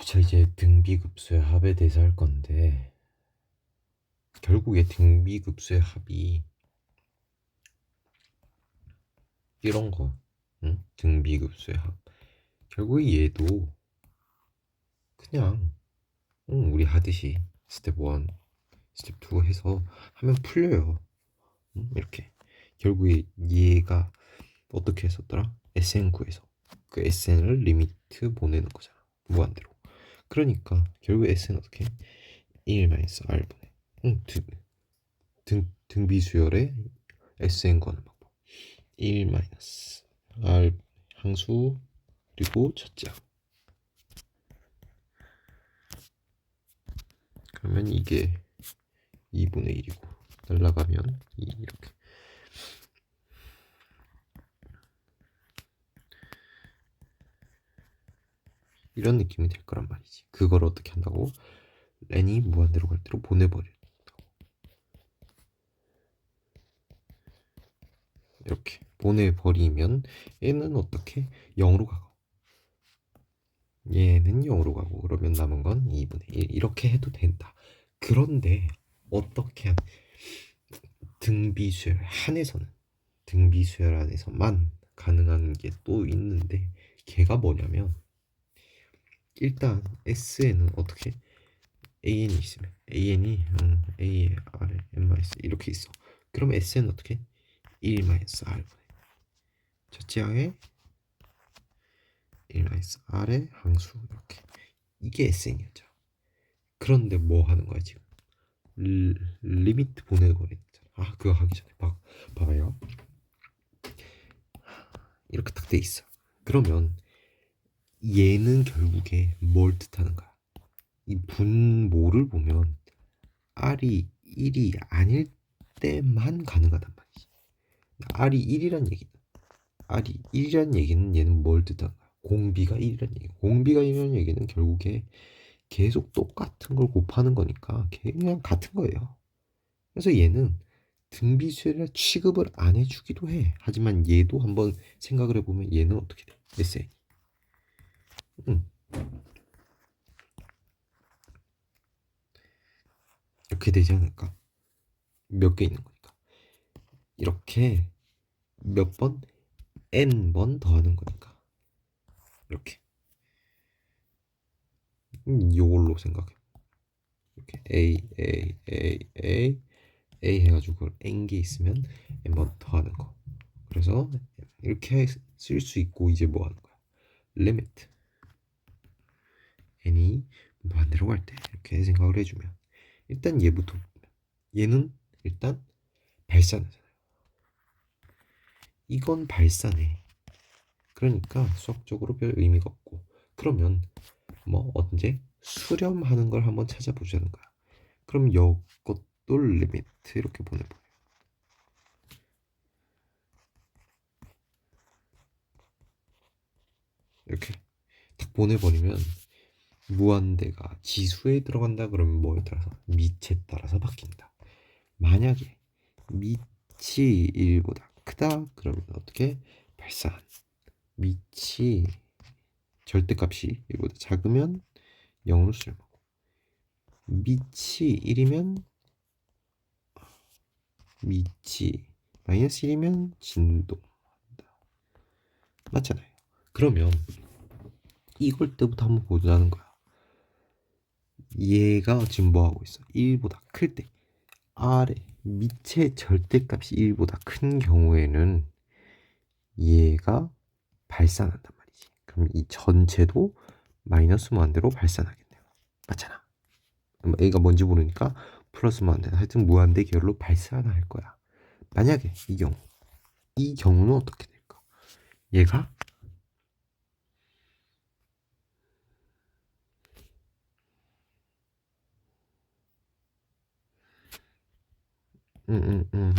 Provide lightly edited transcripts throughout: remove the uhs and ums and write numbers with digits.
자, 이제 등비급수의 합에 대해서 할 건데, 결국에 등비급수의 합이 이런 거, 응? 등비급수의 합. 결국에 얘도 그냥 우리 하듯이 스텝 1, 스텝 2 해서 하면 풀려요. 이렇게. 결국에 얘가 어떻게 했었더라? SN 구에서 그 SN을 리미트 보내는 거잖아. 무한대로. 그러니까 결국 SN 어떻게? 1-R분의 등비수열의 SN 구하는 방법. 1-R 항수 그리고 첫째 항. 그러면 이게 2분의 1이고 날라가면 2 이렇게. 이런 느낌이 될 거란 말이지. 그걸 어떻게 한다고? n이 무한대로 갈 대로 보내버린다고. 이렇게 보내버리면 얘는 어떻게? 0으로 가고 얘는 0으로 가고 그러면 남은 건 2분의 1 이렇게 해도 된다. 그런데 어떻게 등비수열 한에서는 등비수열 안에서만 가능한 게 또 있는데 걔가 뭐냐면 일단 S에는 어떻게 AN이 있으면 AN이 A, R, N 이렇게 있어. 그럼 S는 어떻게 1-R분의 첫째 항에 1-R의 항수 이렇게. 이게 SN이었죠. 그런데 뭐 하는 거야 지금? 리미트 보내버리는 거잖아. 아, 그거 하기 전에 봐봐요. 이렇게 딱 돼 있어. 그러면 얘는 결국에 뭘 뜻하는 거야? 이 분모를 보면 R이 1이 아닐 때만 가능하단 말이지. R이 1이란 얘기는 R이 1이란 얘기는 얘는 뭘 뜻하는 거야? 공비가 1이란 얘기. 공비가 1이란 얘기는 결국에 계속 똑같은 걸 곱하는 거니까 그냥 같은 거예요. 그래서 얘는 등비수열이라 취급을 안 해주기도 해. 하지만 얘도 한번 생각을 해보면 얘는 어떻게 돼? SN. 이렇게 되지 않을까? 몇 개 있는 거니까. 이렇게 몇 번? N번 더하는 거니까. 이렇게. 요걸로 생각해. 이렇게 A 해가지고 그걸 N개 있으면 N번 더하는 거. 그래서 이렇게 쓸 수 있고 이제 뭐 하는 거야? 리미트 n이 반대로 갈 때 이렇게 생각을 해주면 일단 얘부터 얘는 일단 발산하잖아요. 이건 발산해. 그러니까 수학적으로 별 의미가 없고 그러면 뭐 언제 수렴하는 걸 한번 찾아보자는 거야. 그럼 이것도 리미트 이렇게 보내버려. 이렇게 딱 보내버리면 무한대가 지수에 들어간다 그러면 뭐에 따라서? 밑에 따라서 바뀐다. 만약에 밑이 1보다 크다 그러면 어떻게? 발산. 밑이 절대값이 1보다 작으면 0으로 수렴하고 밑이 1이면 밑이 마이너스 1이면 진동한다. 맞잖아요. 그러면 이걸 때부터 한번 보자는 거야. 얘가 지금 뭐 하고 있어? 1보다 클 때 아래 밑의 절대값이 1보다 큰 경우에는 얘가 발산한단 말이지. 그럼 이 전체도 마이너스 무한대로 발산하겠네요. 맞잖아. A가 뭔지 모르니까 플러스 무한대. 하여튼 무한대 계열로 발산할 거야. 만약에 이 경우는 어떻게 될까? 얘가 음, 음, 음.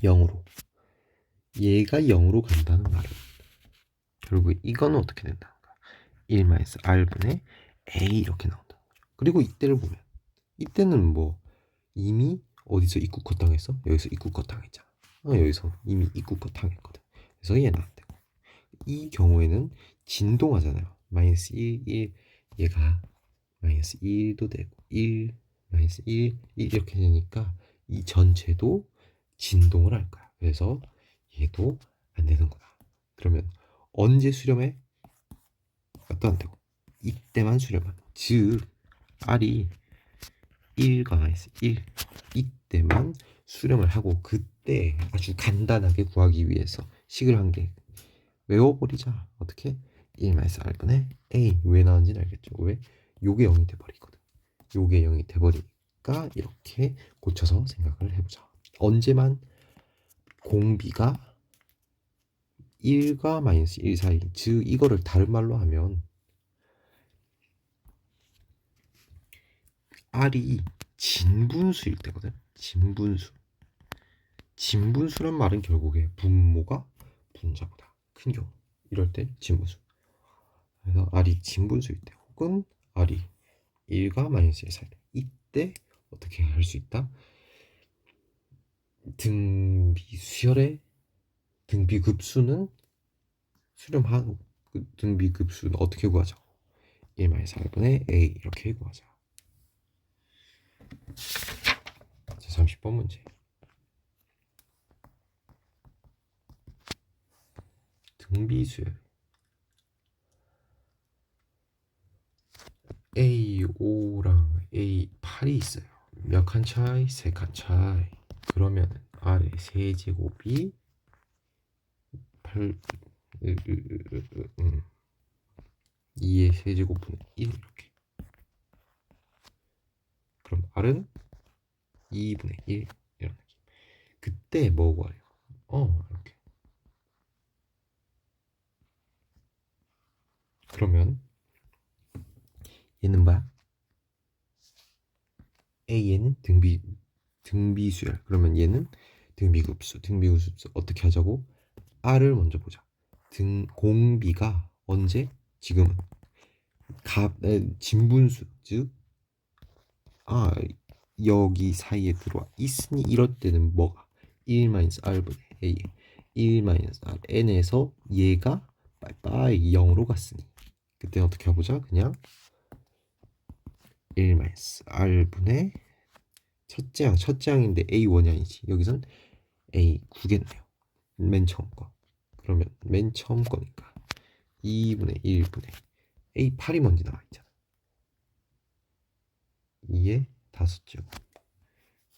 0으로 얘가 0으로 간다는 말은 결국 이거는 어떻게 된다는가? 1-R분의 A 이렇게 나온다. 그리고 이때를 보면 이때는 뭐 이미 어디서 입국컷 당했어? 여기서 입국컷 당했잖아. 여기서 이미 입국컷 당했거든. 그래서 얘는 안 되고 이 경우에는 진동하잖아요. 마이너스 1, 얘가 마이너스 1도 되고 1, 마이너스 1, 1 이렇게 되니까 이 전체도 진동을 할 거야. 그래서 얘도 안 되는구나. 그러면 언제 수렴해? 또 안 되고 이때만 수렴하는. 즉 R이 1과 마이너스 1 이때만 수렴을 하고 그때 아주 간단하게 구하기 위해서 식을 한 개 외워버리자. 어떻게? 1 마이너스 R분의 A 왜 나온지는 알겠죠? 왜? 요게 0이 돼버리거든. 요게 0이 돼버리니까 이렇게 고쳐서 생각을 해보자. 언제만 공비가 1과 마이너스 1 사이, 즉 이거를 다른 말로 하면 R이 진분수일 때거든. 진분수. 진분수란 말은 결국에 분모가 분자보다 큰 경우. 이럴 때 진분수. 그래서 R이 진분수일 때 혹은 R이 1과 마이너스 1 사이 때 이때 어떻게 할 수 있다? 등비수열의 등비급수는 수렴한 그 등비급수는 어떻게 구하자? 1 마이너스 4분의 A 이렇게 구하자. 자, 30번 문제. 등비수열 A5랑 A8이 있어요. 몇 칸 차이? 3칸 차이. 그러면 아래 세제곱이 8 2의 세제곱분의 1 이렇게. 그럼 R은 2분의 1 이런 느낌. 그때 뭐 구해요? 이렇게. 그러면 얘는 뭐야? A는 등비수열. 그러면 얘는 등비급수. 등비급수 어떻게 하자고? R을 먼저 보자. 공비가 언제? 지금은 진분수 즉 여기 사이에 들어와 있으니 이럴 때는 뭐가 1 마이너스 R분의 A 1 마이너스 R N에서 얘가 빠이빠이 0으로 갔으니 그때 어떻게 해보자. 그냥 1 마이너스 R분의 첫째 항인데 A1이 아니지. 여기선 A9겠네요. 맨 처음 거. 그러면 맨 처음 거니까 2분의 1분의 A8이 먼저 나와 있잖아. 2의 5제곱.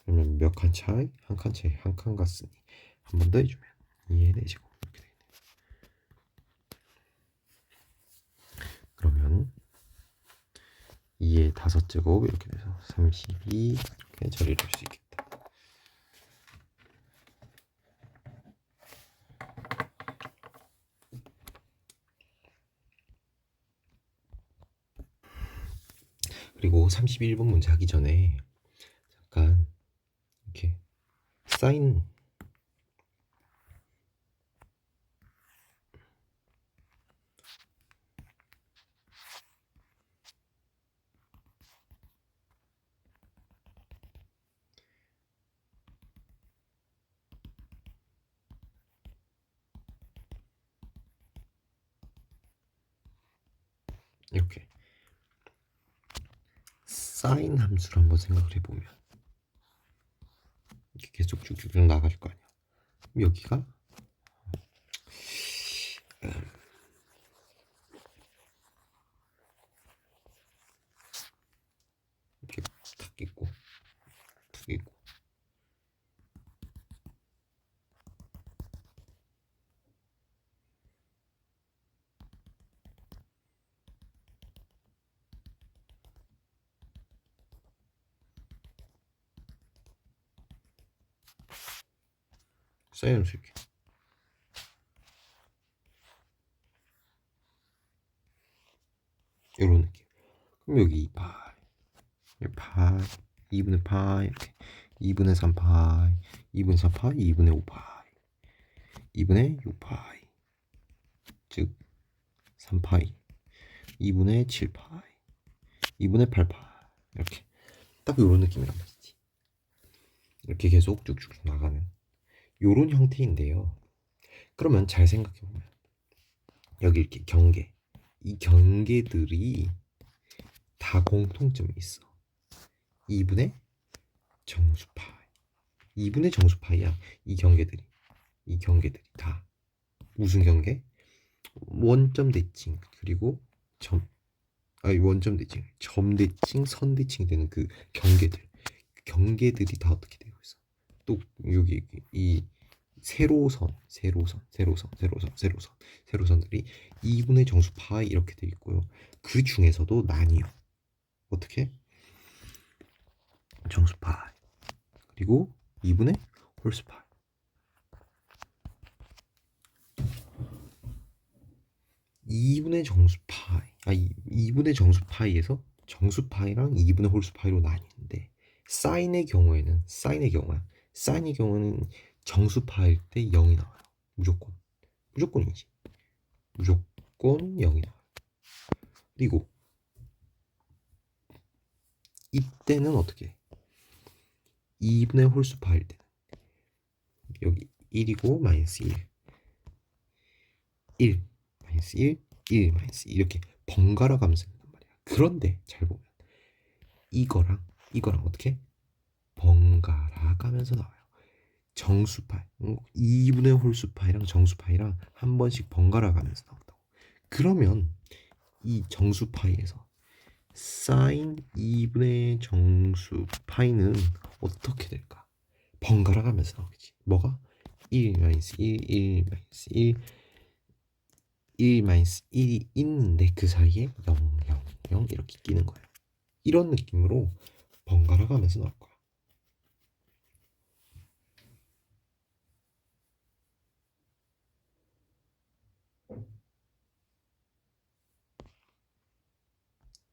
그러면 몇 칸 차이? 한 칸 차이. 한 칸 갔으니 한 번 더 해주면 2의 4제곱 이렇게 되겠네요. 그러면 2의 5제곱 이렇게 돼서 32 이렇게 처리를 할 수 있겠다. 그리고 31번 문제 하기 전에 잠깐 이렇게 사인 이렇게 사인 함수를 한번 생각을 해보면 이렇게 계속 쭉쭉 나갈 거 아니야. 여기가 이렇게 탁 있고 툭 있고 사인 함수 이렇게 이런 느낌. 그럼 여기 파이 2분의 파이 이렇게 2분의 3 파이 2분의 4 파이 2분의 5 파이 2분의 6 파이 즉 3 파이 2분의 7 파이 2분의 8 파이 이렇게 딱 이런 느낌이란 말이지. 이렇게 계속 쭉쭉 나가는 요런 형태인데요. 그러면 잘 생각해보면 여기 이렇게 경계 이 경계들이 다 공통점이 있어. 2분의 정수 파이. 2분의 정수 파이야. 이 경계들이 다 무슨 경계? 원점 대칭 그리고 점 아니 원점 대칭, 점 대칭, 선 대칭이 되는 그 경계들이 다 어떻게 되고 있어? 또 여기 이 세로선들이 2분의 정수 파이 이렇게 돼 있고요. 그 중에서도 나뉘어. 어떻게? 정수 파이 그리고 2분의 홀수 파이. 2분의 정수 파이, 2분의 정수 파이에서 정수 파이랑 2분의 홀수 파이로 나뉘는데 사인의 경우는 정수 파일 때 0이 나와요. 무조건이지. 무조건 0이 나와요. 그리고 이때는 어떻게 해? 2분의 홀수 파일 때는 여기 1이고 마이너스 1 마이너스 1 마이너스 1 이렇게 번갈아 가면서 된단 말이야. 그런데 잘 보면 이거랑 어떻게 번갈아 가면서 나와요. 정수파이 2분의 홀수파이랑 정수파이랑 한 번씩 번갈아 가면서 나온다고. 그러면 이 정수파이에서 사인 2분의 정수파이는 어떻게 될까? 번갈아 가면서 나오겠지. 뭐가? 1 마이너스 1 1 마이너스 1 마이너스 1이 있는데 그 사이에 0 0 0 이렇게 끼는 거예요. 이런 느낌으로 번갈아 가면서 나올 거야.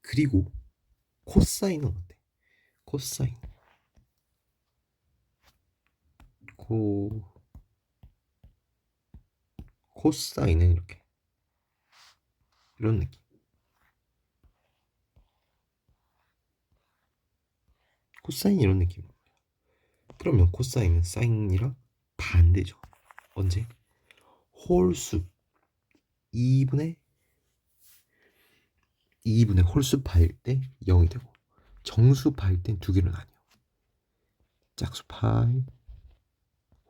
그리고 코사인은 어때? 코사인 코 코사인은 이렇게 이런 느낌. 코사인 이런 느낌. 그러면 코사인은 사인이랑 반대죠. 언제? 홀수 2분의 홀수파일 때 0이 되고 정수파일 땐 두 개로 나뉘어. 짝수파이,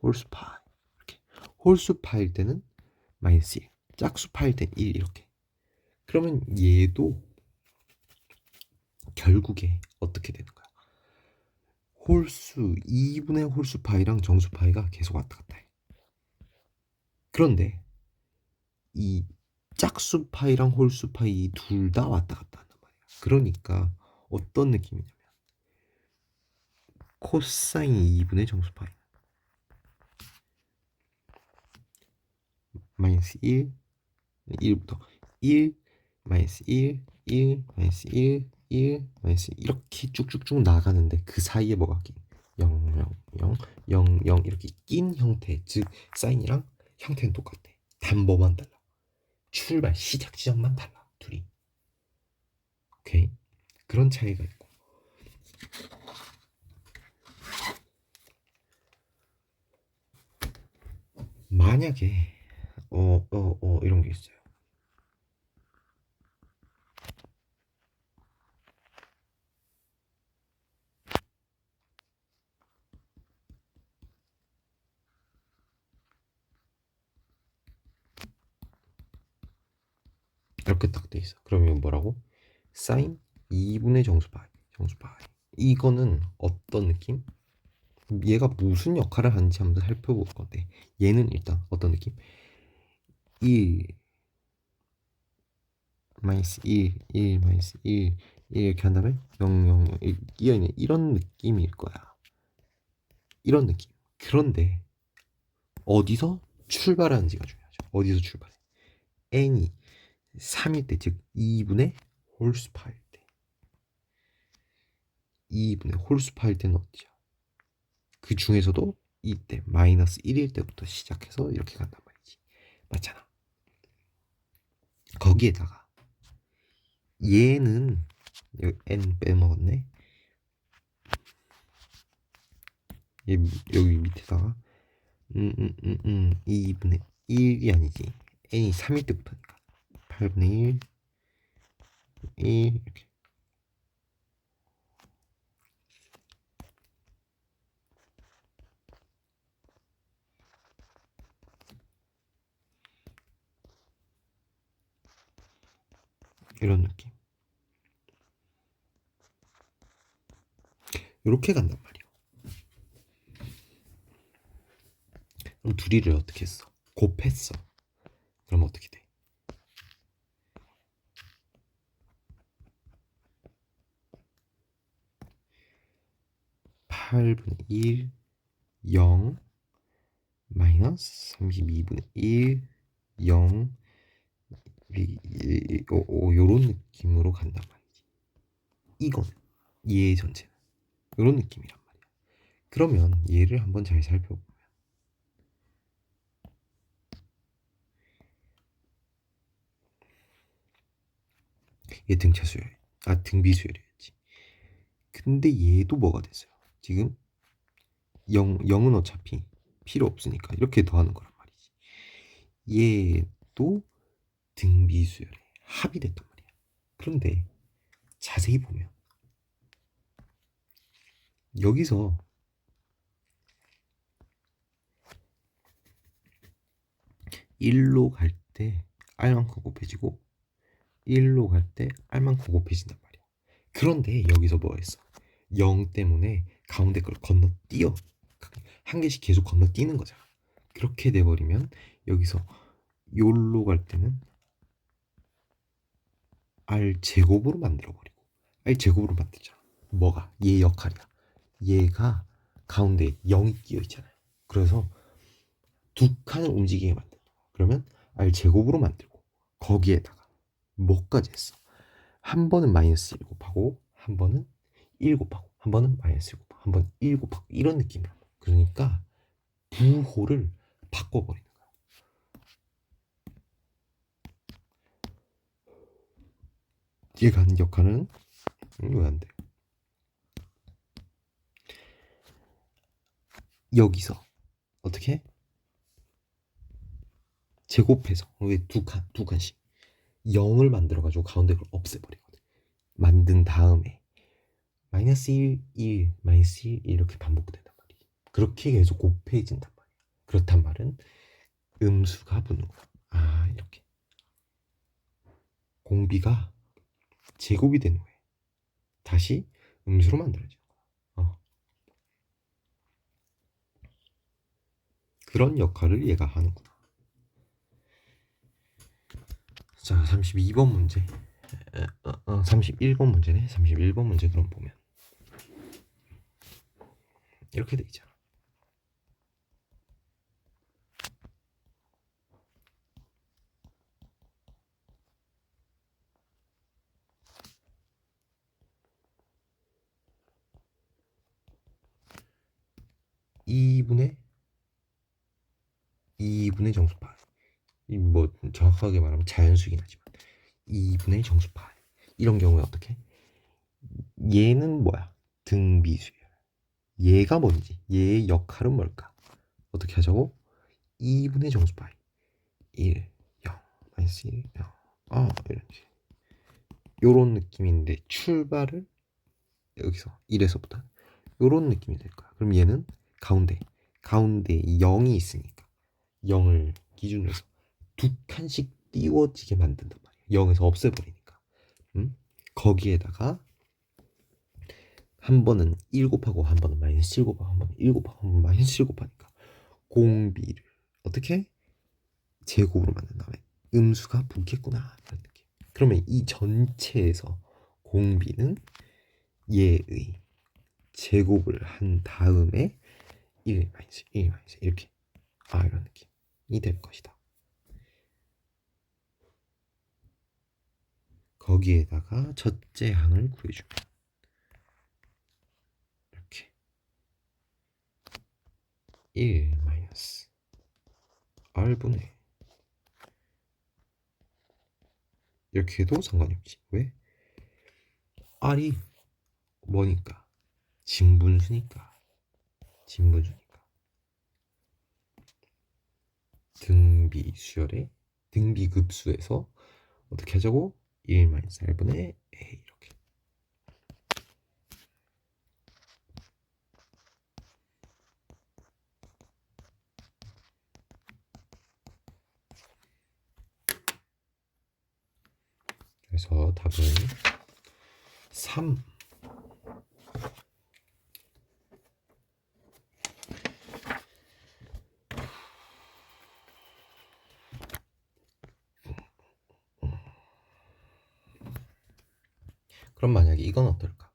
홀수파이 이렇게. 홀수파일 때는 마이너스 1, 짝수파일 땐 1 이렇게. 그러면 얘도 결국에 어떻게 되는 거야? 홀수 2분의 홀수파이랑 정수파이가 계속 왔다 갔다 해. 그런데 이 짝수파이랑 홀수파이 둘 다 왔다 갔다 한단 말이야. 그러니까 어떤 느낌이냐면 코사인 2분의 정수파이 마이너스 1, 1부터 1, 마이너스 1, 1, 마이너스 1, 1, 마이너스 이렇게 쭉쭉쭉 나가는데 그 사이에 뭐가 낀? 0, 0, 0, 0, 0 이렇게 낀 형태, 즉 사인이랑 형태는 똑같아. 단모만 달라. 출발 시작 지점만 달라. 둘이. 오케이. 그런 차이가 있고. 만약에 이런 게 있어요. 이렇게 딱 돼 있어. 그러면 뭐라고? 사인 2분의 정수파이. 이거는 어떤 느낌? 얘가 무슨 역할을 하는지 한번 살펴볼 건데 얘는 일단 어떤 느낌? 1 마이너스 1, 1 마이너스 1, 1 이렇게 한 다음에 0, 0, 0 이런 느낌일 거야. 이런 느낌. 그런데 어디서 출발하는지가 중요하죠. 어디서 출발해? n이 3일 때, 즉 2분의 홀수파일 때. 2분의 홀수파일 때는 어디죠? 그 중에서도 이때 마이너스 1일 때부터 시작해서 이렇게 간단 말이지. 맞잖아. 거기에다가 얘는 여기 n 빼먹었네. 얘 여기 밑에다가 2분의 1이 아니지. n이 3일 때부터니까 8분의 1 1 이렇게. 이런 느낌. 이렇게 간단 말이야. 그럼 둘이를 어떻게 했어? 곱했어. 그럼 어떻게 돼? 8분의 1, 0, 마이너스 32분의 1, 0, 요런 느낌으로 간단 말이지. 이거는 얘 전체는 요런 느낌이란 말이야. 그러면 얘를 한번 잘 살펴보면 얘 등차수열, 등비수열이었지. 근데 얘도 뭐가 됐어요? 지금 0은 어차피 필요 없으니까 이렇게 더하는 거란 말이지. 얘도 등비수열에 합이 됐단 말이야. 그런데 자세히 보면 여기서 일로 갈 때 R만큼 곱해지고 1로 갈 때 R만큼 곱해진단 말이야. 그런데 여기서 뭐 했어? 0 때문에 가운데 걸 건너뛰어 한 개씩 계속 건너뛰는 거잖아. 그렇게 돼버리면 여기서 요로 갈 때는 R 제곱으로 만들어버리고 R 제곱으로 만들잖아. 뭐가? 얘 역할이야. 얘가 가운데 0이 끼어 있잖아요. 그래서 두 칸을 움직이게 만든다. 그러면 R 제곱으로 만들고 거기에다가 뭐까지 했어? 한 번은 마이너스 1 곱하고 한 번은 1 곱하고 한 번은 마이너스 1 곱하고 한 번 1 곱하고 이런 느낌이야. 그러니까 부호를 바꿔버리는 거야. 얘가 하는 역할은 왜 안 돼? 여기서 어떻게 제곱해서 왜 두 칸씩 0을 만들어가지고 가운데 걸 없애버리거든. 만든 다음에 마이너스 1, 1, 마이너스 1 이렇게 반복된단 말이지. 그렇게 계속 곱해진단 말이야. 그렇단 말은 음수가 붙는 거야. 아 이렇게 공비가 제곱이 된 후에 다시 음수로 만들어지는 거야. 그런 역할을 얘가 하는구나. 자, 32번 문제. 31번 문제네. 31번 문제 그럼 보면 이렇게 돼 있잖아. 이분의 정수파. 뭐 정확하게 말하면 자연수이긴 하지만 2분의 정수파. 이런 경우에 어떻게? 얘는 뭐야? 등비수열. 얘가 뭔지, 얘의 역할은 뭘까? 어떻게 하자고? 2분의 정수파. 1, 0, 마이너스 1, 0. 이렇게. 요런 느낌인데 출발을 여기서 1에서부터 요런 느낌이 될 거야. 그럼 얘는 가운데 0이 있으니까 0을 기준으로 해서 두 칸씩 띄워지게 만든단 말이야. 0에서 없애버리니까. 거기에다가 한 번은 1 곱하고 한 번은 마이너스 7 곱하고 한 번은 1 곱하고 한 번은 마이너스 7 곱하니까 공비를 어떻게 제곱으로 만든 다음에 음수가 붙겠구나 이런 느낌. 그러면 이 전체에서 공비는 얘의 제곱을 한 다음에 1 마이너스 1 마이너스 이렇게 이런 느낌이 될 것이다. 거기에다가 첫째 항을 구해주면 이렇게 1 마이너스 R분의 이렇게 해도 상관이 없지. 왜? R이 뭐니까? 진분수니까. 등비수열의 등비급수에서 어떻게 하자고? 1 마이너스 R분의 A 이렇게. 그래서 답은 3. 그럼 만약에 이건 어떨까?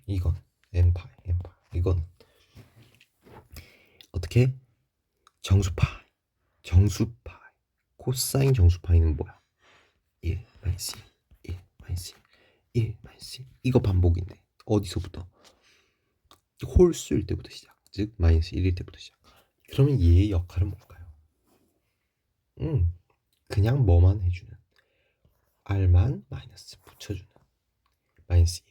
이건 n파이. 이건 어떻게? 정수파이. 코사인 정수파이는 뭐야? 1 마이너스 1 마이너스 1 마이너스 1. 이거 반복인데 어디서부터? 홀수일 때부터 시작. 즉 마이너스 1일 때부터 시작. 그러면 얘의 역할은 뭘까요? 그냥 뭐만 해주는, r만 마이너스 붙여주는, 마이너스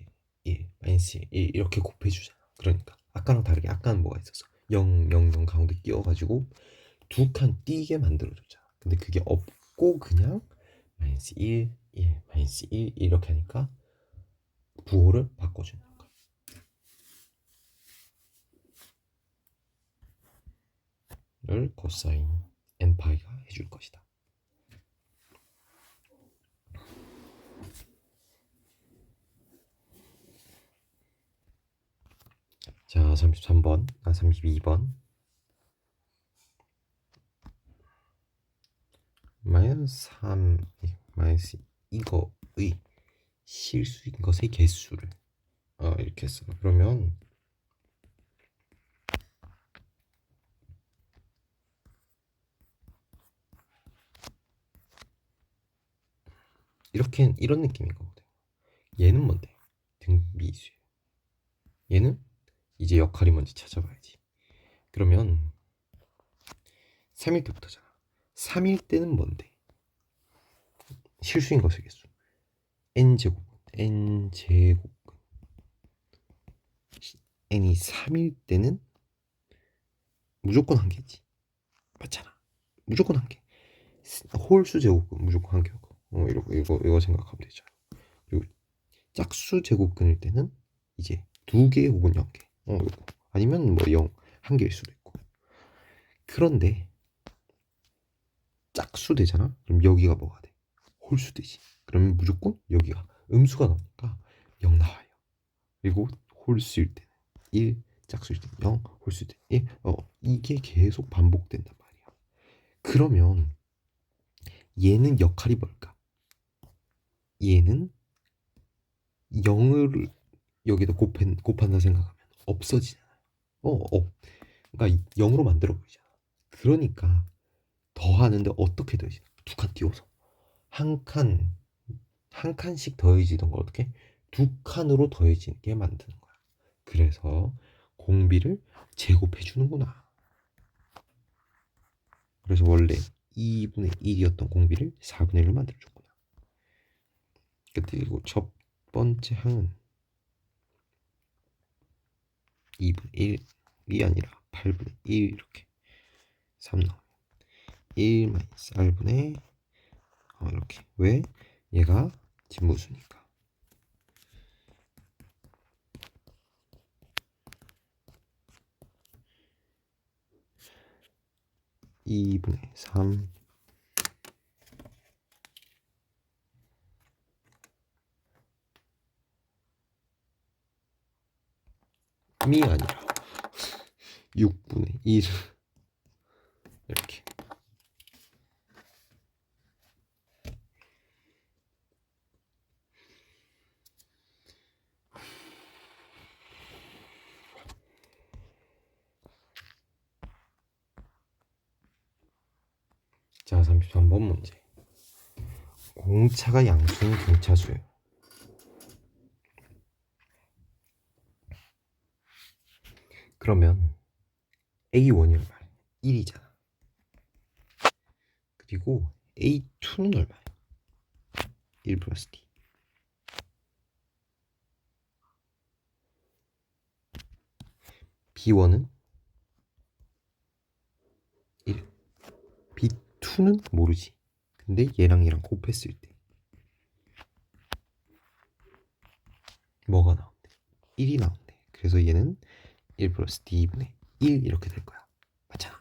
1 마이너스 1 이렇게 곱해주잖아. 그러니까 아까랑 다르게 아까는 뭐가 있었어? 0 0 0 가운데 끼워가지고 두 칸 띄게 만들어줬잖아. 근데 그게 없고 그냥 마이너스 1 마이너스 1 이렇게 하니까 부호를 바꿔주는 거야. 를 코사인 n파이가 해줄 것이다. 자, 33번, 32번. 마이너스 3, 마이너스 이거의 실수인 것의 개수를 이렇게 써. 그러면 이렇게 이런 느낌인 거거든. 얘는 뭔데? 등비수예요. 얘는 이제 역할이 뭔지 찾아봐야지. 그러면 3일 때부터잖아. 3일 때는 뭔데? 실수인 것의 개수. n제곱, n제곱. n이 3일 때는 무조건 한 개지. 맞잖아. 무조건 한 개. 홀수 제곱은 무조건 한 개고. 이거 생각하면 되죠. 그리고 짝수 제곱근일 때는 이제 2개 혹은 0개. 이거. 아니면 뭐 0, 1개일 수도 있고. 그런데 짝수 되잖아. 그럼 여기가 뭐가 돼? 홀수 되지. 그러면 무조건 여기가 음수가 나오니까 0 나와요. 그리고 홀수일 때는 1, 짝수일 때는 0, 홀수일 때는 1. 이게 계속 반복된단 말이야. 그러면 얘는 역할이 뭘까? 얘는 0을 여기다 곱한다 생각하면 없어지잖아요. 그러니까 0으로 만들어 버리잖아. 그러니까 더하는데 어떻게 더해지? 두 칸 띄워서 한 칸씩 더해지던 걸 어떻게 두 칸으로 더해지게 만드는 거야. 그래서 공비를 제곱해 주는구나. 그래서 원래 2분의 1이었던 공비를 4분의 1로 만들어 줬구나. 그리고 첫 번째 항은 2분의 1이 아니라 8분의 1 이렇게 3 나오면 1 마이너스 r분의 이렇게. 왜? 얘가 진무수니까. 2분의 3 이 아니라 6분의 1 이렇게. 자, 33번 문제. 공차가 양수인 경차수예요. 그러면 A1이 얼마야? 1이잖아. 그리고 A2는 얼마야? 1 플러스 D. B1은 2는 모르지. 근데 얘랑 얘랑 곱했을 때 뭐가 나온대? 1이 나온대. 그래서 얘는 1 플러스 D분의 1 이렇게 될 거야. 맞잖아.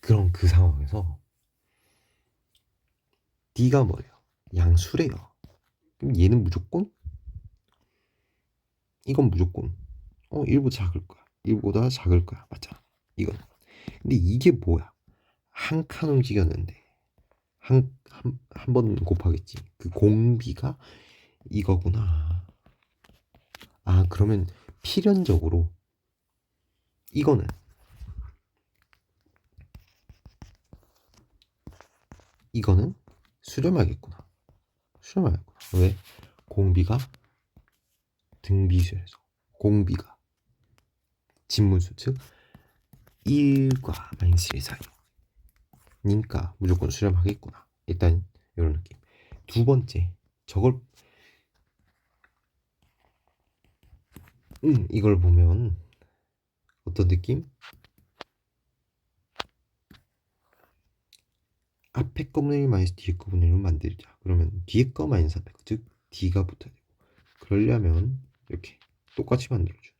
그럼 그 상황에서 D가 뭐예요? 양수래요. 그럼 얘는 무조건 이건 무조건 1보다 작을 거야. 1보다 작을 거야. 맞잖아. 이건. 근데 이게 뭐야? 한 칸 움직였는데 한 번 곱하겠지. 그 공비가 이거구나. 아, 그러면 필연적으로 이거는 수렴하겠구나. 수렴하겠구나. 왜? 공비가 등비수에서 공비가 진문수 즉 1과 마이너스 1 사이니까 무조건 수렴하겠구나. 일단 이런 느낌. 두 번째, 저걸 이걸 보면 어떤 느낌? 앞에 거분의 1 마이너스 뒤에 거분의 1로 만들자. 그러면 뒤에 거 마이너스 앞에 거, 즉 D가 붙어야 되고, 그러려면 이렇게 똑같이 만들어줘.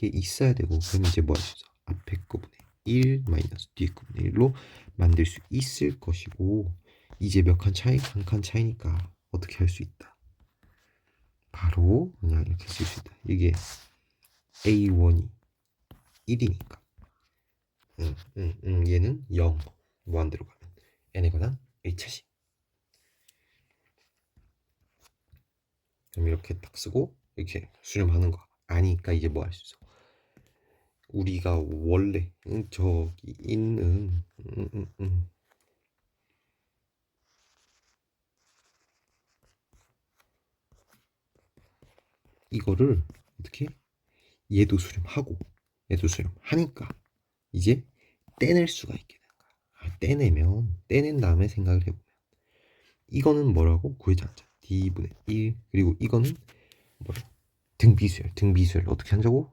이게 있어야 되고, 그럼 이제 뭐 할 수 있어? 앞에 거분의 1 마이너스 뒤에 거분의 1로 만들 수 있을 것이고, 이제 몇 칸 차이? 한 칸 차이니까 어떻게 할 수 있다. 바로 그냥 이렇게 쓸 수 있다. 이게 A1이 1이니까 얘는 0 무한대로 가면 n에 관한 1차식. 그럼 이렇게 딱 쓰고 이렇게 수렴하는 거 아니까 이제 뭐 할 수 있어? 우리가 원래 저기 있는 이거를 어떻게 얘도 수렴하고 얘도 수렴하니까 이제 떼낼 수가 있게 되는 거야. 떼낸 다음에 생각을 해보면 이거는 뭐라고 구해놨자 D분의 1 그리고 이거는 뭐라고 등비수열 어떻게 한다고?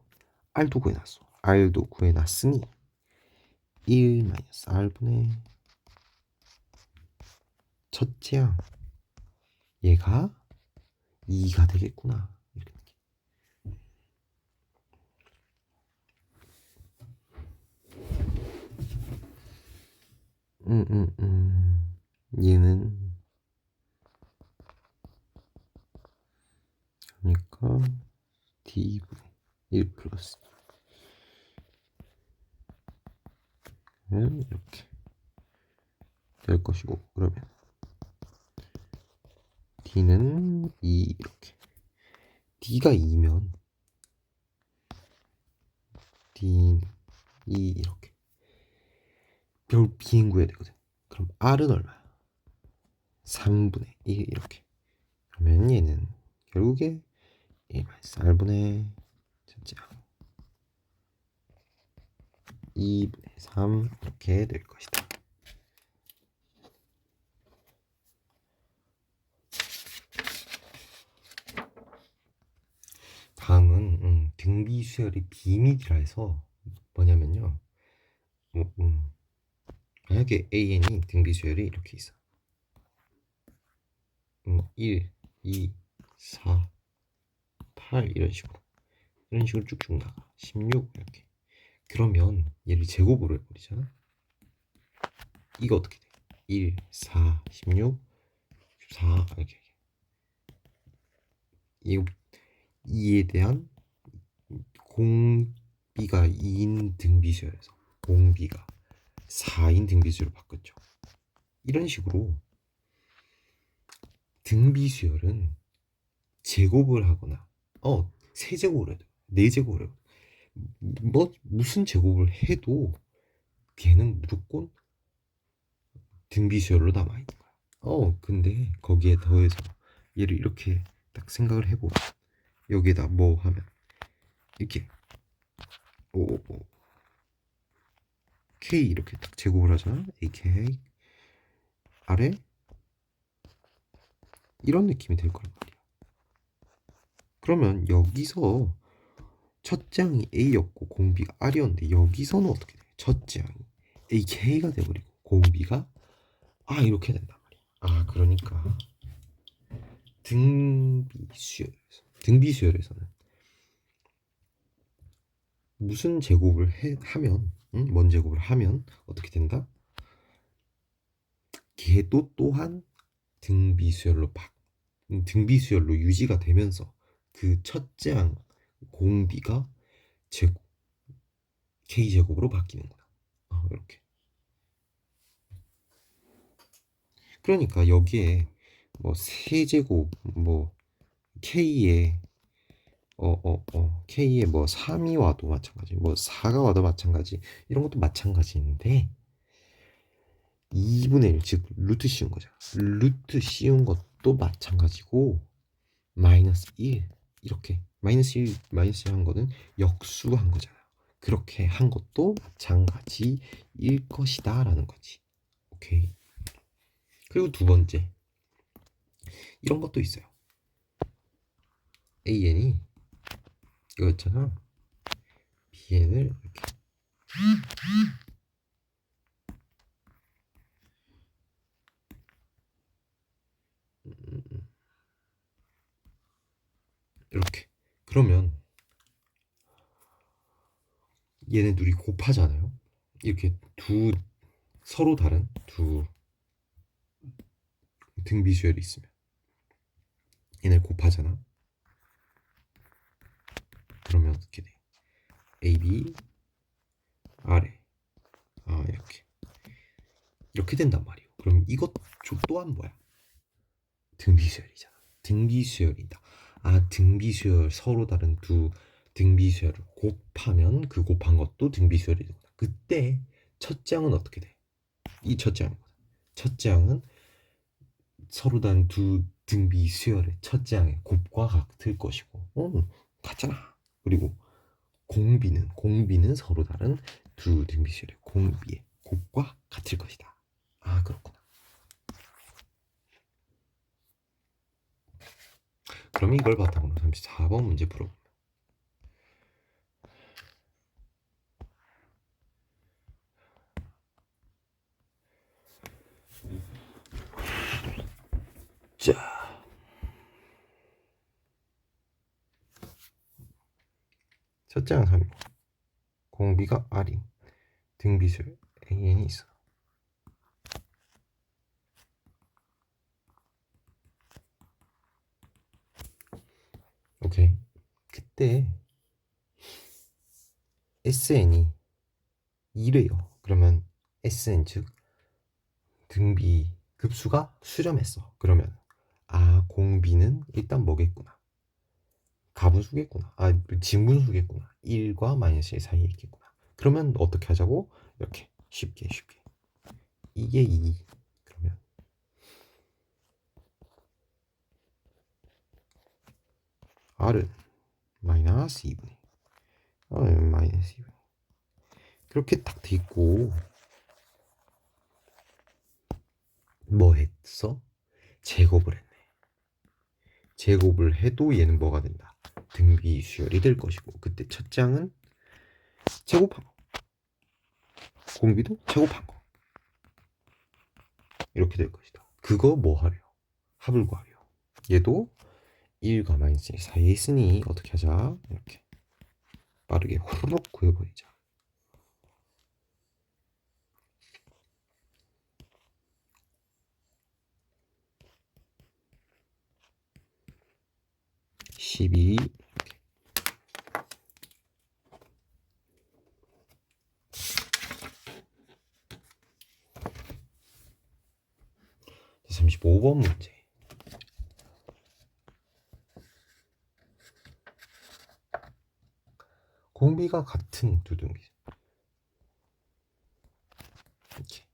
R도 구해놨어. R도 구해놨으니 1 마이너스 R분의 첫째야 얘가 2가 되겠구나. 이렇게. 얘는 그러니까 D분의 1 플러스 이렇게 될 것이고 그러면 D는 2 이렇게 D가 2면 D는 2 이렇게 별 비행 구해야 되거든. 그럼 R은 얼마야? 3분의 1 이렇게. 그러면 얘는 결국에 1 마이너스 R분의 첫째 2분의 3 이렇게 될 것이다. 다음은 등비수열의 비밀이라 해서 뭐냐면요. 만약에 AN이 등비수열이 이렇게 있어. 1, 2, 4, 8 이런 식으로 쭉쭉 나가. 16 이렇게. 그러면 얘를 제곱으로 해버리잖아. 이거 어떻게 돼? 1, 4, 16, 4 이렇게. 이에 대한 공비가 2인 등비수열에서 공비가 4인 등비수열로 바꿨죠. 이런 식으로 등비수열은 제곱을 하거나 세제곱을 해도 네제곱을 해도 뭐 무슨 제곱을 해도 걔는 무조건 등비수열로 남아있는 거야. 근데 거기에 더해서 얘를 이렇게 딱 생각을 해보면 여기에다 뭐 하면 이렇게 K 이렇게 딱 제곱을 하잖아. AK 아래 이런 느낌이 될 거란 말이야. 그러면 여기서 첫째 항이 A였고 공비가 R이었는데 여기서는 어떻게 돼? 첫째 항이 AK가 돼버리고 공비가 이렇게 된단 말이야. 그러니까 등비수열에서는 무슨 제곱을 하면 뭔 제곱을 하면 어떻게 된다? 걔도 또한 등비수열로 유지가 되면서 그 첫째 항 공비가 제곱 k제곱으로 바뀌는구나. 이렇게. 그러니까 여기에 뭐 세제곱 뭐 k에 k에 뭐 3이 와도 마찬가지, 뭐 4가 와도 마찬가지, 이런 것도 마찬가지인데 2분의 1, 즉 루트 씌운 거잖아. 루트 씌운 것도 마찬가지고 마이너스 1 이렇게 마이너스 1 마이너스 1 한 거는 역수가 한 거잖아요. 그렇게 한 것도 마찬가지일 것이다 라는 거지. 오케이. 그리고 두 번째, 이런 것도 있어요. AN이 이거였잖아. BN을 이렇게. 그러면 얘네 둘이 곱하잖아요. 이렇게 서로 다른 두 등비수열이 있으면 얘네 곱하잖아. 그러면 어떻게 돼? AB 아래 이렇게 된단 말이에요. 그럼 이것 또한 뭐야? 등비수열이잖아. 등비수열이다. 등비수열, 서로 다른 두 등비수열을 곱하면 그 곱한 것도 등비수열이 되구나. 그때 첫째 항은 어떻게 돼? 이 첫째 항. 첫째 항은 서로 다른 두 등비수열의 첫째 항의 곱과 같을 것이고, 같잖아. 그리고 공비는 서로 다른 두 등비수열의 공비의 곱과 같을 것이다. 그렇구나. 그럼 이걸 바탕으로 34번 문제 풀어봅니다. 자, 첫째 항 3이고 공비가 R인 등비수열 AN이 있어. 오케이. 그때 SN이 2래요. 그러면 SN 즉 등비 급수가 수렴했어. 그러면 공비는 일단 뭐겠구나. 가분수겠구나. 진분수겠구나. 1과 마이너스 1 사이에 있겠구나. 그러면 어떻게 하자고? 이렇게 쉽게 이게 2. 그러면 R은 마이너스 2분의 마이너스 2분의 그렇게 딱 돼 있고, 뭐 했어? 제곱을 했네. 제곱을 해도 얘는 뭐가 된다? 등비수열이 될 것이고, 그때 첫 장은 제곱한 거, 공비도 제곱한 거, 이렇게 될 것이다. 그거 뭐 하려? 합을 구하려. 얘도 1과 마이너스 1 사이에 있으니 어떻게 하자? 이렇게 빠르게 후루룩 구해버리자. (12) 35번 문제. 공비가 같은 두 등비. 이렇게.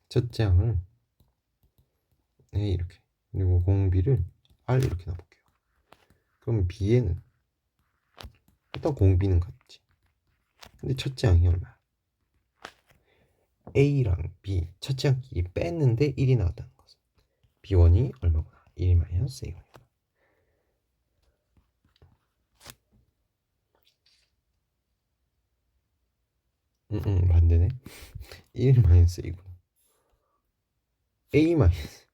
첫째 항을 이렇게. 그리고 공비를 R 이렇게 놔볼게요. 그럼 B에는 일단 공비는 같지. 근데 첫째 항이 얼마야? A랑 B 첫째 항끼리 뺐는데 1이 나왔다는 것은 B1이 얼마구나? 1 마이너스 A1. 반대네. 1 마이너스 A고 A 마이너스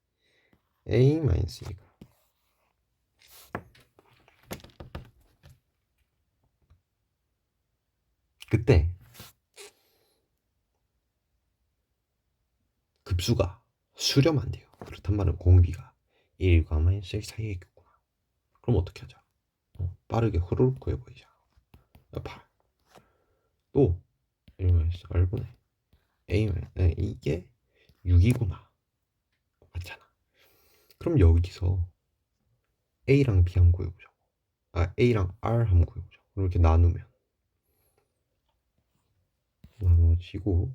A 마이너스 A가 그때 급수가 수렴 안 돼요. 그렇단 말은 공비가 1과 마이너스 1 사이에 있겠구나. 그럼 어떻게 하자? 빠르게 후루룩 구해보자. 8. 또 1 마이너스 R분의 A 마이너스 이게 6이구나. 맞잖아. 그럼 여기서 A랑 B 한번 구해보자. A랑 R 한번 구해보자. 이렇게 나누면 나눠지고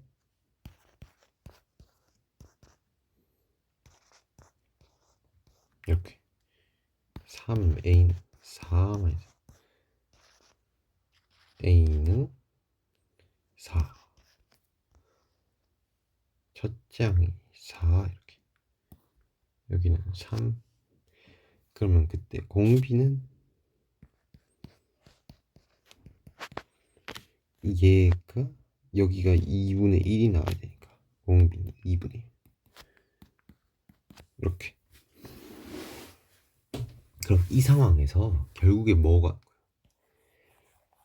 이렇게 3A는 4 마이너스 A는 4 첫째 항이 4 이렇게 여기는 3 그러면 그때 공비는 얘가 여기가 2분의 1이 나와야 되니까 공비는 2분의 1 이렇게. 그럼 이 상황에서 결국에 뭐가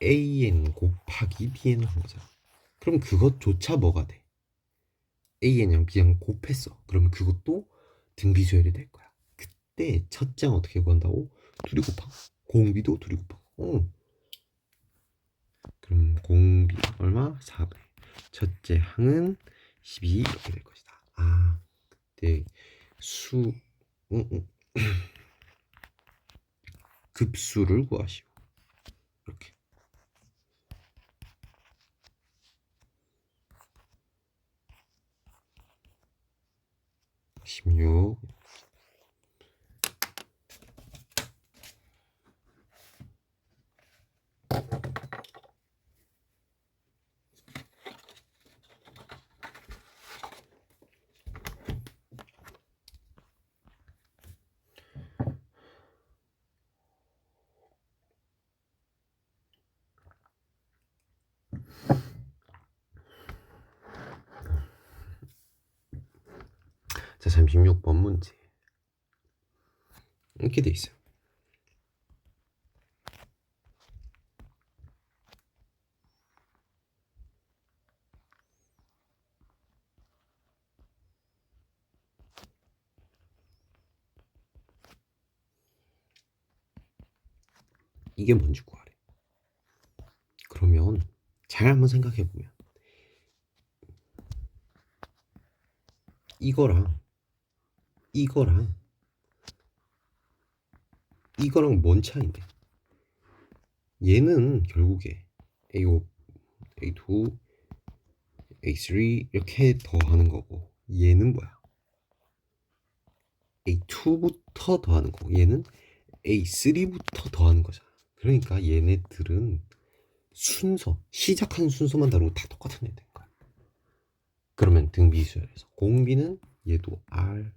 AN 곱하기 BN 한 거잖아. 그럼 그것조차 뭐가 돼? AN이랑 B랑 곱했어. 그러면 그것도 등비수열이 될 거야. 그때 첫째 항 어떻게 구한다고? 둘이 곱하고 공비도 둘이 곱하고. 그럼 공비 얼마? 4분의 첫째 항은 12 이렇게 될 것이다. 그때 수 급수를 구하시오. 이렇게. 16 자, 36번 문제. 이렇게 돼 있어요. 이게 뭔지 구하래. 그러면 잘 한번 생각해 보면 이거랑 이거랑 이거랑 뭔 차이인데? 얘는 결국에 A5, A2, A3 이렇게 더하는 거고 얘는 뭐야? A2부터 더하는 거고 얘는 A3부터 더하는 거잖아. 그러니까 얘네들은 순서, 시작하는 순서만 다르고 다 똑같은 애들인 거야. 그러면 등비수열에서 공비는 얘도 R,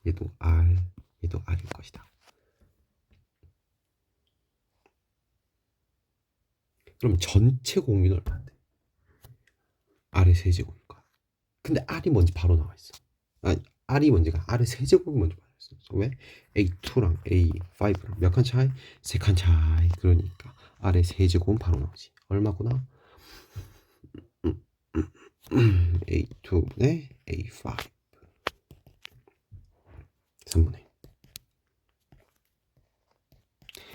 얘도 R, 얘도 R일 것이다. 그럼 전체 공비는 얼마인데? R의 세제곱일까? 근데 R이 뭔지 바로 나와 있어. R이 뭔지가 R의 세제곱이 먼저 나와 있어. 왜? A2랑 A5랑 몇 칸 차이? 3칸 차이. 그러니까 R의 세제곱은 바로 나오지. 얼마구나? A2분의 A5 3분의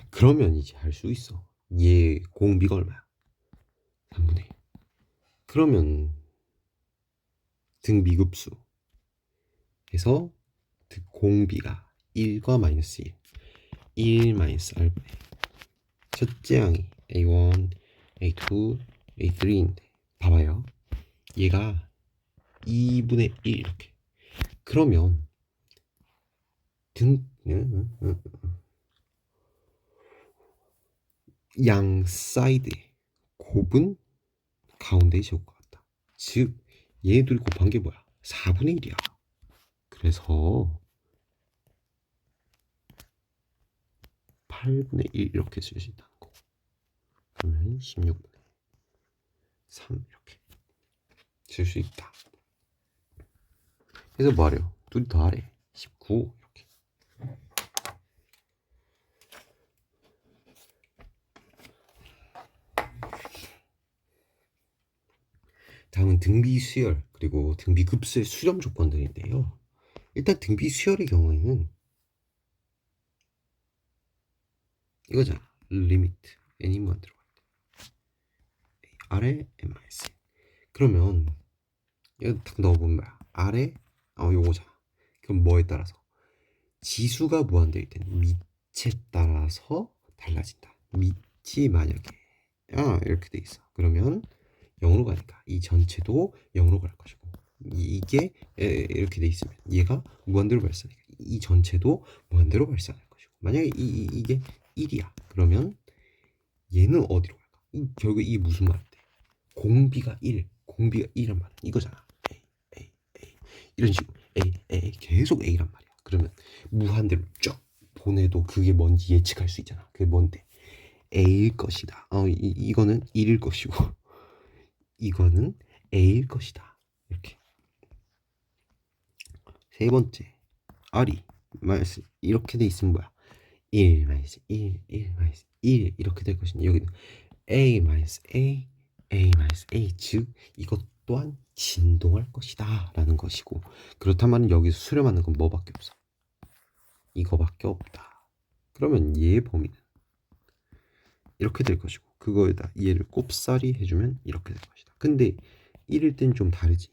그러면 이제 알 수 있어. 얘 공비가 얼마야? 3분의 1. 그러면 등비급수 해서 공비가 1과 마이너스 1 1 마이너스 R분의 첫째 항이 A1, A2, A3인데 봐봐요. 얘가 2분의 1 이렇게. 그러면 양 사이드의 곱은 가운데에 적을 것 같다. 즉 얘 둘이 곱한 게 뭐야? 4분의 1이야. 그래서 8분의 1 이렇게 쓸 수 있다는 거. 그러면 16분의 3 이렇게. 쓸 수 있다. 그래서 뭐하래요? 둘이 더하래. 19 이렇게. 다음은 등비 수열 그리고 등비 급수의 수렴 조건들인데요. 일단 등비 수열의 경우에는 이거잖아. 리미트 n이만 들어가 있대. 아래 n-. 그러면 이거 딱 넣어보면 뭐야? 아래 요거잖아. 그럼 뭐에 따라서? 지수가 무한대일 때는 밑에 따라서 달라진다. 밑이 만약에 이렇게 돼 있어. 그러면 0으로 가니까 이 전체도 0으로 갈 것이고 이게 이렇게 돼 있으면 얘가 무한대로 발산하니까 이 전체도 무한대로 발산할 것이고 만약에 이게 1이야. 그러면 얘는 어디로 갈까? 결국 이게 무슨 말인데? 공비가 1, 공비가 1란 말이야. 이거잖아. A 이런 식으로 A 계속 A란 말이야. 그러면 무한대로 쫙 보내도 그게 뭔지 예측할 수 있잖아. 그게 뭔데? A일 것이다. 이거는 1일 것이고 이거는 A일 것이다. 이렇게. 세 번째 R이 마이너스 이렇게 돼 있으면 뭐야? 1 마이너스 1 마이너스 1 이렇게 될 것이니 여기는 A 마이너스 A 마이너스 A 즉 이것 또한 진동할 것이다 라는 것이고 그렇다면 여기서 수렴하는 건 뭐밖에 없어? 이거밖에 없다. 그러면 얘의 범위는 이렇게 될 것이고 그거에다 얘를 곱살이 해주면 이렇게 될 것이다. 근데 1일 때는 좀 다르지.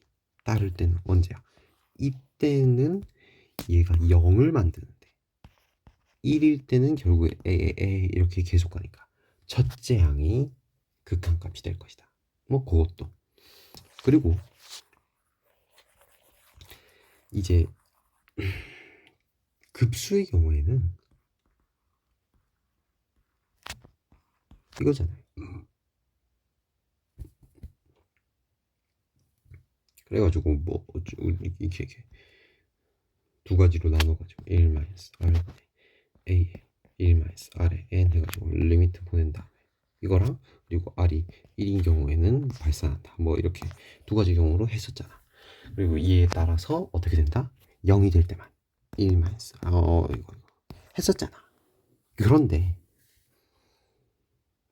따를 때는 언제야? 이때는 얘가 0을 만드는데 1일 때는 결국에 이렇게 계속 가니까 첫째 항이 극한값이 될 것이다. 뭐 그것도. 그리고 이제 급수의 경우에는 이거잖아요. 그래가지고 뭐 이렇게 두 가지로 나눠가지고 1 마이너스 r a 1 마이너스 r에 n 해가지고 리미트 보낸 다음에 이거랑 그리고 r이 1인 경우에는 발산한다. 뭐 이렇게 두 가지 경우로 했었잖아. 그리고 이에 따라서 어떻게 된다? 0이 될 때만 1 마이너스 이거 했었잖아. 그런데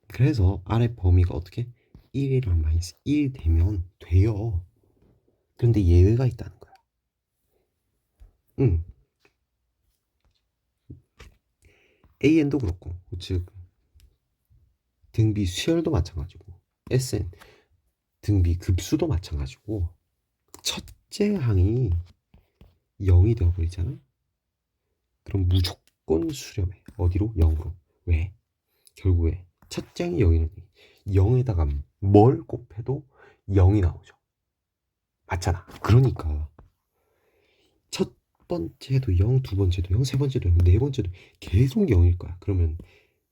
그래서 아래 범위가 어떻게 1이랑 마이너스 1 되면 돼요. 그런데 예외가 있다는 거야. AN도 그렇고 즉 등비 수열도 마찬가지고 SN 등비 급수도 마찬가지고 첫째 항이 0이 되어버리잖아. 그럼 무조건 수렴해. 어디로? 0으로. 왜? 결국에 첫째 항이 0이는 0에다가 뭘 곱해도 0이 나오죠. 맞잖아. 그러니까 첫 번째도 0, 두 번째도 0, 세 번째도 0, 네 번째도 계속 0일 거야. 그러면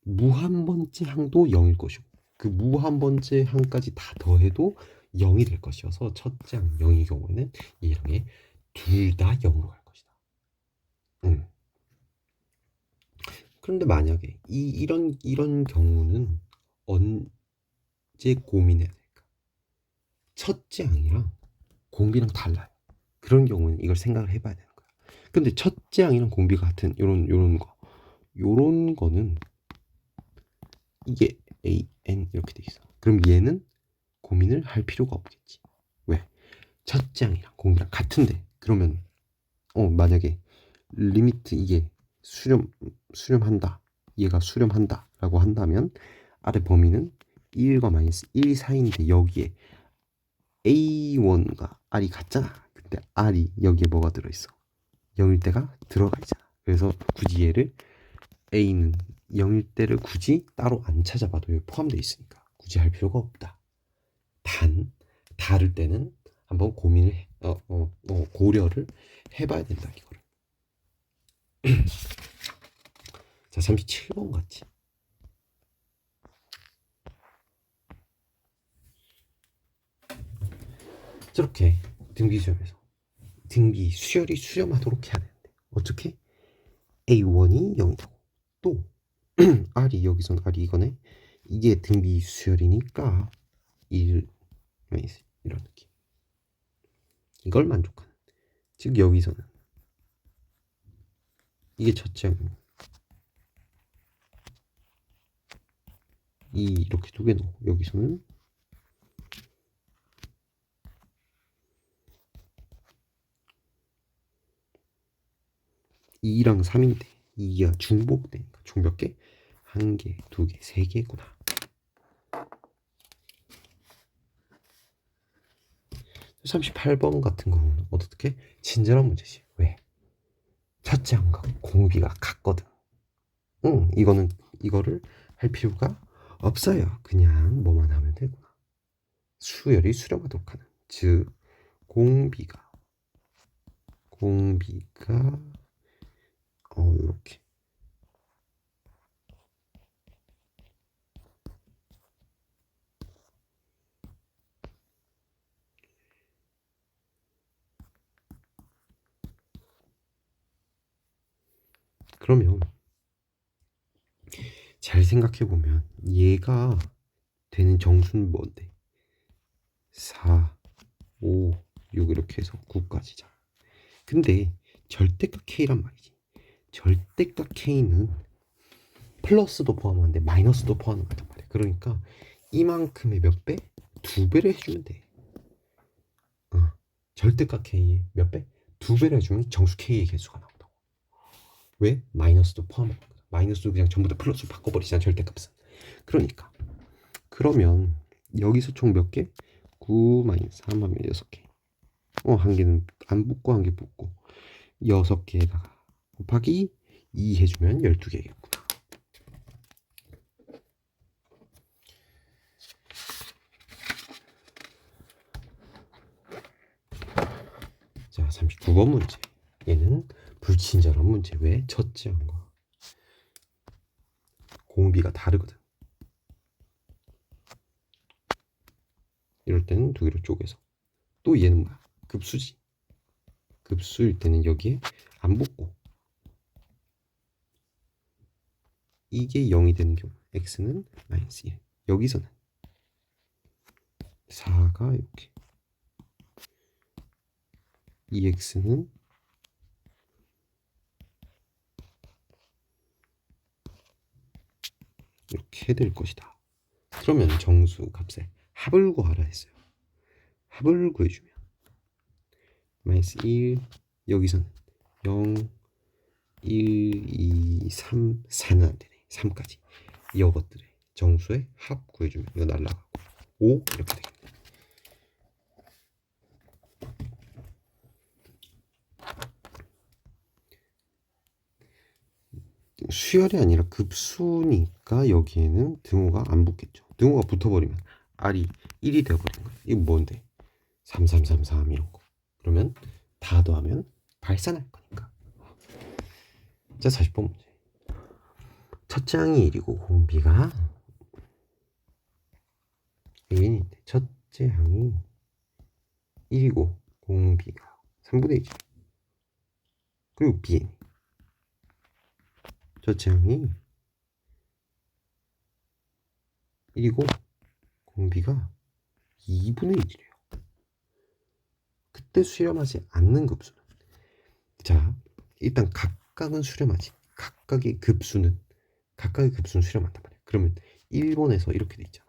무한 번째 항도 0일 것이고 그 무한 번째 항까지 다 더해도 0이 될 것이어서 첫째 항 0의 경우에는 이 항에 둘 다 0으로 갈 것이다. 그런데 만약에 이런 경우는 언제 고민해야 될까? 첫째 항이랑 공비랑 달라요. 그런 경우는 이걸 생각을 해봐야 되는 거야. 근데 첫째 항이랑 공비가 같은 요런 거는 이게 A, N 이렇게 돼 있어. 그럼 얘는 고민을 할 필요가 없겠지. 왜? 첫째 항이랑 공비랑 같은데 그러면 만약에 리미트 이게 수렴한다. 얘가 수렴한다 라고 한다면 아래 범위는 1과 마이너스 1 사이인데 여기에 A1과 R이 같잖아. 근데 R이 여기에 뭐가 들어있어? 0일 때가 들어가 있잖아. 그래서 굳이 얘를 A는 0일 때를 굳이 따로 안 찾아봐도 여기 포함되어 있으니까 굳이 할 필요가 없다. 단 다를 때는 한번 고민을 고려를 해봐야 된다 이거를. 자 37번 같이 저렇게 등비 수렴에서 등비 수열이 수렴하도록 해야 되는데 어떻게? A1이 0이 되고 또 R이 여기선 R이 이거네. 이게 등비 수열이니까 1 이런 느낌. 이걸 만족하는. 즉 여기서는 이게 첫째 항. 이렇게 두 개 놓고 여기서는 2랑 3인데 2가 중복되니까 총 몇 개? 한 개, 두 개, 세 개구나. 38번 같은 경우는 어떻게? 친절한 문제지. 왜? 첫째 항과 공비가 같거든. 이거를 할 필요가 없어요. 그냥 뭐만 하면 되구나. 수열이 수렴하도록 하는. 즉 공비가 이렇게 그러면 잘 생각해 보면 얘가 되는 정수는 뭔데? 4, 5, 6 이렇게 해서 9까지잖아. 근데 절대값 K란 말이지. 절대값 K는 플러스도 포함하는데 마이너스도 포함하는 거단 말이야. 그러니까 이만큼의 몇 배? 두 배를 해주면 돼. 절대값 K의 몇 배? 두 배를 해주면 정수 K의 개수가 나온다고. 왜? 마이너스도 포함하는 거야. 마이너스도 그냥 전부 다 플러스로 바꿔버리잖아, 절대값은. 그러니까 그러면 여기서 총 몇 개? 9 마이너스 3 하면 6개. 한 개는 안 붙고 한 개 붙고 6개에다가 곱하기 2 해주면 12개겠구나. 자, 39번 문제. 얘는 불친절한 문제. 왜? 첫째 항과 공비가 다르거든. 이럴 때는 두 개로 쪼개서. 또 얘는 뭐야? 급수지. 급수일 때는 여기에 안 붙고 이게 0이 되는 경우 x는 마이너스 1. 여기서는 4가 이렇게 2x는 이렇게 될 것이다. 그러면 정수 값의 합을 구하라 했어요. 합을 구해주면 마이너스 1 여기서는 0 1 2 3 4는 안 되네. 3까지 이것들의 정수의 합 구해주면 이거 날라가고 5 이렇게 되겠네. 수열이 아니라 급수니까 여기에는 등호가 안 붙겠죠. 등호가 붙어버리면 R이 1이 되어버리는 거예요. 이거 뭔데? 3333 이런 거. 그러면 다 더하면 발산할 거니까. 자, 40번 문제. 첫째 항이 1이고 공비가 A인데 첫째 항이 1이고 공비가 3분의 1이죠. 그리고 Bn 첫째 항이 1이고 공비가 2분의 1이래요. 그때 수렴하지 않는 급수는, 자, 일단 각각은 수렴하지. 각각의 급수는 수렴한단 말이야. 그러면 1번에서 이렇게 돼 있잖아.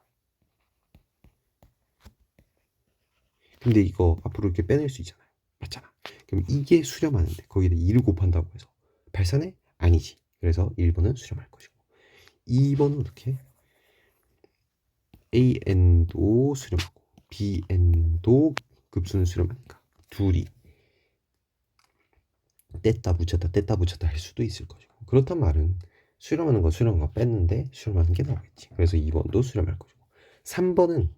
근데 이거 앞으로 이렇게 빼낼 수 있잖아요. 맞잖아. 그럼 이게 수렴하는데 거기다 2를 곱한다고 해서 발산해? 아니지. 그래서 1번은 수렴할 것이고 2번은 어떻게? AN도 수렴하고 BN도 급수는 수렴하니까 둘이 뗐다 붙였다 할 수도 있을 것이고, 그렇단 말은 수렴하는 거 뺐는데 수렴하는 게 나오겠지. 그래서 2번도 수렴할 것이고 3번은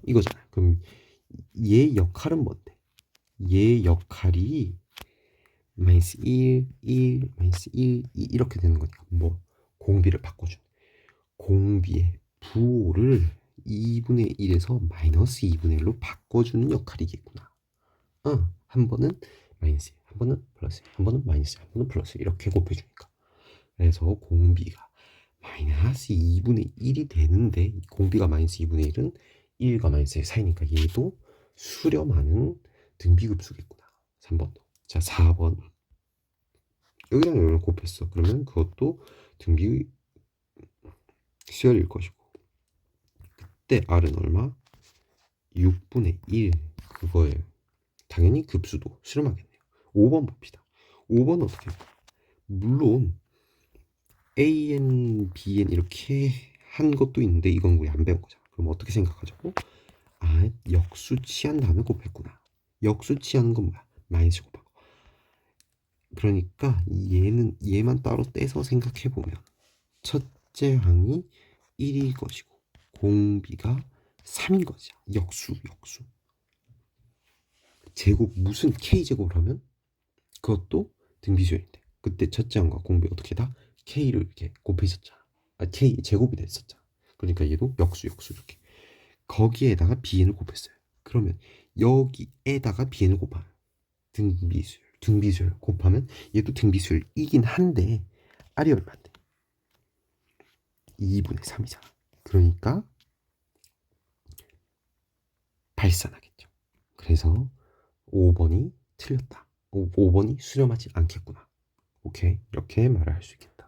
이거잖아요. 그럼 얘 역할은 뭔데? 얘 역할이 마이너스 1, 1, 마이너스 1, 2 이렇게 되는 거니까 뭐 공비를 바꿔준 공비의 부호를 2분의 1에서 마이너스 2분의 1로 바꿔주는 역할이겠구나. 한 번은 마이너스, 한 번은 플러스, 한 번은 마이너스, 한 번은 플러스 이렇게 곱해주니까. 그래서 공비가 마이너스 2분의 1이 되는데 공비가 마이너스 2분의 1은 1과 마이너스 1 사이니까 얘도 수렴하는 등비급수겠구나. 3번도. 자, 4번. 여기랑 여기를 곱했어. 그러면 그것도 등비 수열일 것이고. 그때 R은 얼마? 6분의 1. 그거예요. 당연히 급수도 수렴하겠네요. 5번 봅시다. 5번은 어떻게 할까? 물론 AN, BN 이렇게 한 것도 있는데 이건 우리 안 배운 거잖아. 그럼 어떻게 생각하자고? 아, 역수 취한 다음에 곱했구나. 역수 취하는 건 뭐야? 마이너스 곱하고. 그러니까 얘는 얘만 따로 떼서 생각해 보면 첫째 항이 1일 것이고 공비가 3인 거죠. 역수. 제곱 무슨 K제곱을 하면 그것도 등비수열인데 그때 첫째 항과 공비 어떻게 다 K를 이렇게 곱했었잖아. 아, K 제곱이 됐었잖아. 그러니까 얘도 역수 이렇게. 거기에다가 bn을 곱했어요. 그러면 여기에다가 bn을 곱하면 등비수열 곱하면 얘도 등비수열이긴 한데 r이 얼마인데? 2분의 3이잖아. 그러니까 발산하겠죠. 그래서 5번이 틀렸다. 5번이 수렴하지 않겠구나. 오케이? 이렇게 말을 할 수 있겠다.